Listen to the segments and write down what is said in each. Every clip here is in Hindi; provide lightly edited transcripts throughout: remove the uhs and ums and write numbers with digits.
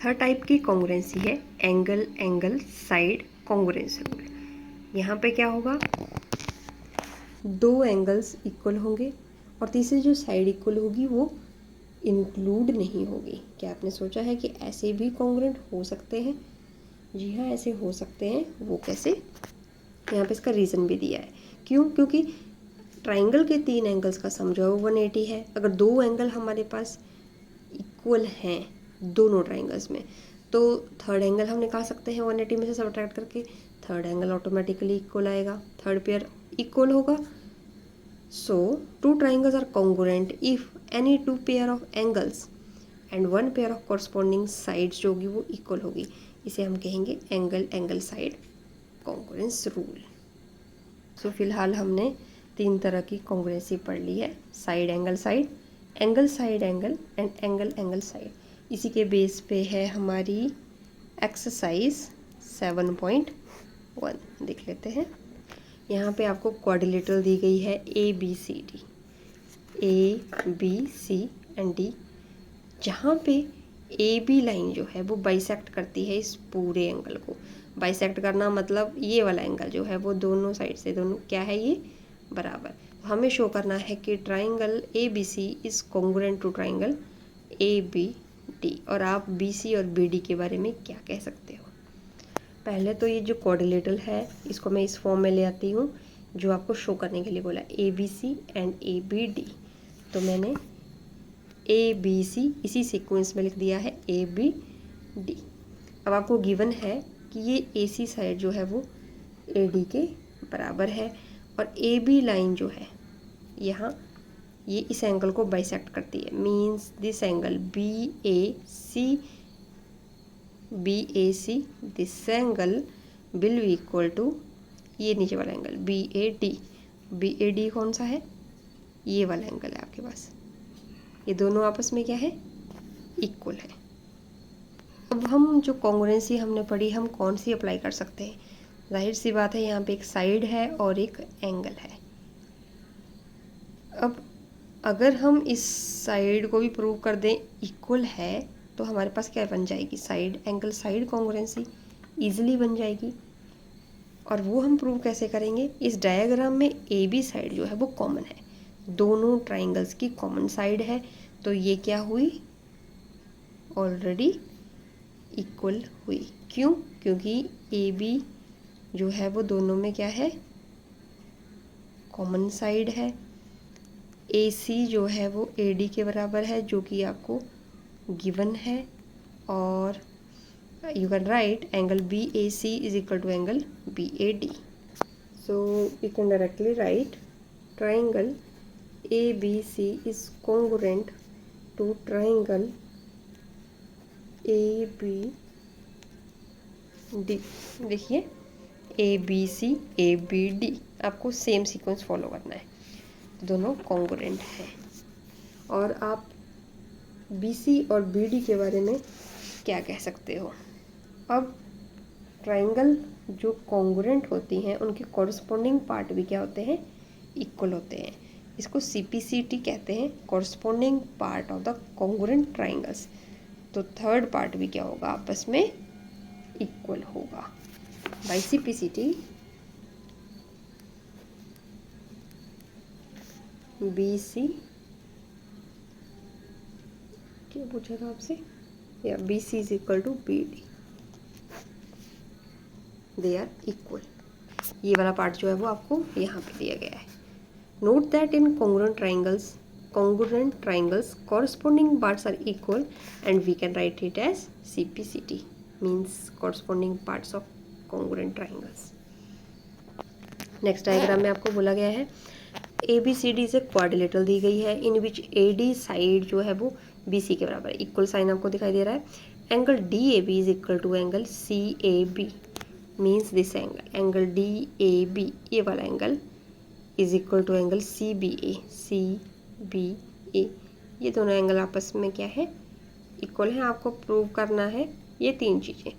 थर्ड टाइप की कॉन्ग्रुएंसी है angle angle side congruence rule. यहाँ पे क्या होगा, दो एंगल्स इक्वल होंगे और तीसरी जो साइड इक्वल होगी वो इंक्लूड नहीं होगी। क्या आपने सोचा है कि ऐसे भी कॉन्ग्रुएंट हो सकते हैं? जी हाँ, ऐसे हो सकते हैं। वो कैसे? यहाँ पे इसका रीज़न भी दिया है। क्यों? क्योंकि ट्राइंगल के 3 एंगल्स का सम जो है वो 180 है। अगर दो एंगल हमारे पास इक्वल हैं दोनों ट्राइंगल्स में, तो थर्ड एंगल हम निकाल सकते हैं 180 में से सब्ट्रैक्ट करके। थर्ड एंगल ऑटोमेटिकली इक्वल आएगा, थर्ड पेयर इक्वल होगा। So two triangles are congruent if any two pair of angles and one pair of corresponding sides जो होगी वो इक्वल होगी। इसे हम कहेंगे angle angle side congruence rule. So फिलहाल हमने 3 तरह की कॉन्ग्रुएंसी पढ़ ली है, side angle side, angle side angle and angle angle side. इसी के बेस पे है हमारी एक्सरसाइज 7.1। देख लेते हैं। यहाँ पे आपको क्वाड्रिलेटरल दी गई है ABCD, ABC एंड D, जहाँ पे AB लाइन जो है वो बाइसेक्ट करती है इस पूरे एंगल को। बाइसेक्ट करना मतलब ये वाला एंगल जो है वो दोनों साइड से, दोनों क्या है ये, बराबर। हमें शो करना है कि triangle ABC is congruent to triangle ABD। और आप BC और BD के बारे में क्या कह सकते हो? पहले तो ये जो क्वाड्रिलेटरल है इसको मैं इस फॉर्म में ले आती हूँ जो आपको शो करने के लिए बोला, ABC एंड ABD। तो मैंने ABC इसी सीक्वेंस में लिख दिया है ABD। अब आपको गिवन है कि ये AC साइड जो है वो AD के बराबर है और AB लाइन जो है यहाँ ये इस एंगल को बाइसेक्ट करती है। Means this angle BAC this angle will be equal to ये नीचे वाला एंगल BAD कौन सा है? ये वाला एंगल है आपके पास। ये दोनों आपस में क्या है, इक्वल है। अब हम जो कॉन्ग्रुएंसी हमने पढ़ी हम कौन सी अप्लाई कर सकते हैं? जाहिर सी बात है यहाँ पे एक साइड है और एक एंगल है। अब अगर हम इस साइड को भी प्रूव कर दें इक्वल है तो हमारे पास क्या बन जाएगी, side angle side congruency easily बन जाएगी। और वो हम प्रूव कैसे करेंगे? इस डायग्राम में AB साइड जो है वो कॉमन है, दोनों ट्राइंगल्स की कॉमन साइड है। तो ये क्या हुई, ऑलरेडी इक्वल हुई। क्यों? क्योंकि AB जो है वो दोनों में क्या है, कॉमन साइड है। AC जो है वो AD के बराबर है जो कि आपको गिवन है। और you can write angle BAC is equal to angle BAD. So we can directly write triangle ABC is congruent to triangle ABD। देखिए ABC ABD आपको सेम सीक्वेंस फॉलो करना है, दोनों कॉन्ग्रुएंट हैं। और आप BC और BD के बारे में क्या कह सकते हो? अब ट्राइंगल जो कॉन्ग्रुएंट होती हैं उनके कॉरस्पॉन्डिंग पार्ट भी क्या होते हैं, इक्वल होते हैं। इसको CPCT कहते हैं, corresponding part of the congruent triangles. तो थर्ड पार्ट भी क्या होगा, आपस में इक्वल होगा। बाय CPCT BC क्या पूछा था आपसे, या BC is equal to BD, they are equal. ये वाला पार्ट जो है वो आपको यहाँ पे दिया गया है। Note that in congruent triangles corresponding parts are equal and we can write it as CPCT, means corresponding parts of congruent triangles। Next diagram में आपको बोला गया है ABCD से क्वाड्रिलेटरल दी गई है इन विच AD साइड जो है वो BC के बराबर है। इक्वल साइन आपको दिखाई दे रहा है। Angle DAB is equal to angle CAB, means this angle DAB ये वाला angle is equal to angle CBA ये दोनों एंगल आपस में क्या है, इक्वल है। आपको प्रूव करना है ये 3 चीज़ें।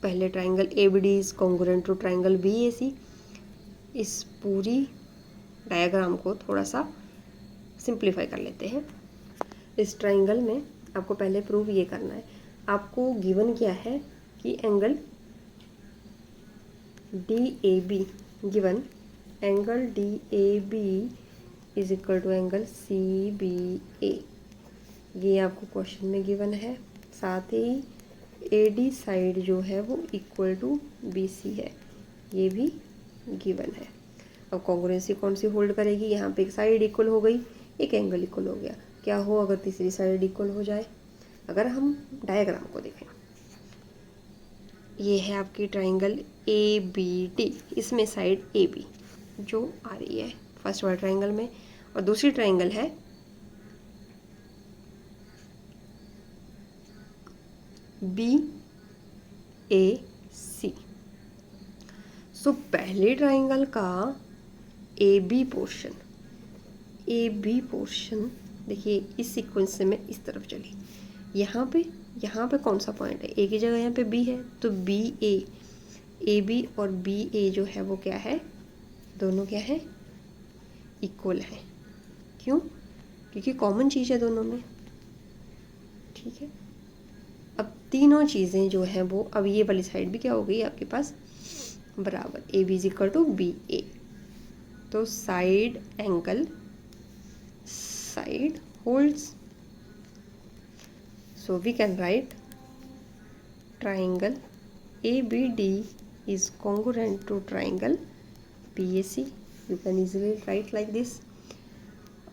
पहले triangle ABD is congruent to triangle BAC। इस पूरी डायग्राम को थोड़ा सा सिंप्लीफाई कर लेते हैं। इस ट्राइंगल में आपको पहले प्रूव ये करना है। आपको गिवन क्या है कि angle DAB, given angle DAB is equal to angle CBA, ये आपको क्वेश्चन में गिवन है। साथ ही AD साइड जो है वो इक्वल टू BC है, ये भी गिवन है। अब कॉन्ग्रुएंसी कौन सी होल्ड करेगी, यहाँ पे एक साइड इक्वल हो गई, एक एंगल इक्वल हो गया। क्या हो अगर तीसरी साइड इक्वल हो जाए? अगर हम डायग्राम को देखें, ये है आपकी ट्राइंगल ABD, इसमें साइड AB जो आ रही है फर्स्ट वाले ट्राइंगल में, और दूसरी ट्राइंगल है BAC। सो पहले ट्राइंगल का AB पोर्शन देखिए इस सीक्वेंस से मैं इस तरफ चली, यहाँ पे कौन सा पॉइंट है, A की जगह यहाँ पे B है, तो AB और BA जो है वो क्या है, दोनों क्या है, इक्वल है। क्यों? क्योंकि कॉमन चीज़ है दोनों में। ठीक है, अब तीनों चीज़ें जो है वो, अब ये वाली साइड भी क्या हो गई आपके पास बराबर, AB is equal to BA। तो side holds, so we can write triangle ABD is congruent to triangle BAC, you can easily write like this।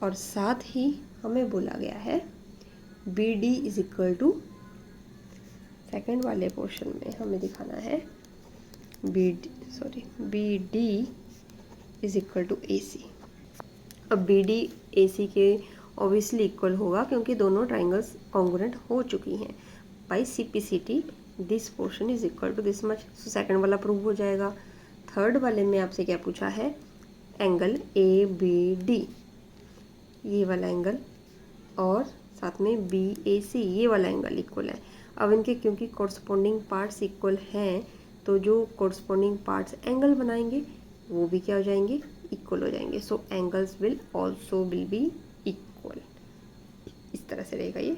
और साथ ही हमें बोला गया है BD is equal to, second वाले पोर्शन में हमें दिखाना है BD is equal to AC। अब BD AC के ऑब्वियसली इक्वल होगा क्योंकि दोनों ट्राइंगल्स कॉन्ग्रुएंट हो चुकी हैं। By CPCT this portion is equal to this much, so second वाला प्रूव हो जाएगा। थर्ड वाले में आपसे क्या पूछा है, एंगल ABD ये वाला एंगल और साथ में BAC ये वाला एंगल इक्वल है। अब इनके क्योंकि कॉरस्पॉन्डिंग पार्ट्स इक्वल हैं, तो जो कॉरस्पॉन्डिंग पार्ट्स एंगल बनाएंगे वो भी क्या हो जाएंगे, इक्वल हो जाएंगे। सो एंगल्स विल बी इक्वल, इस तरह से रहेगा ये।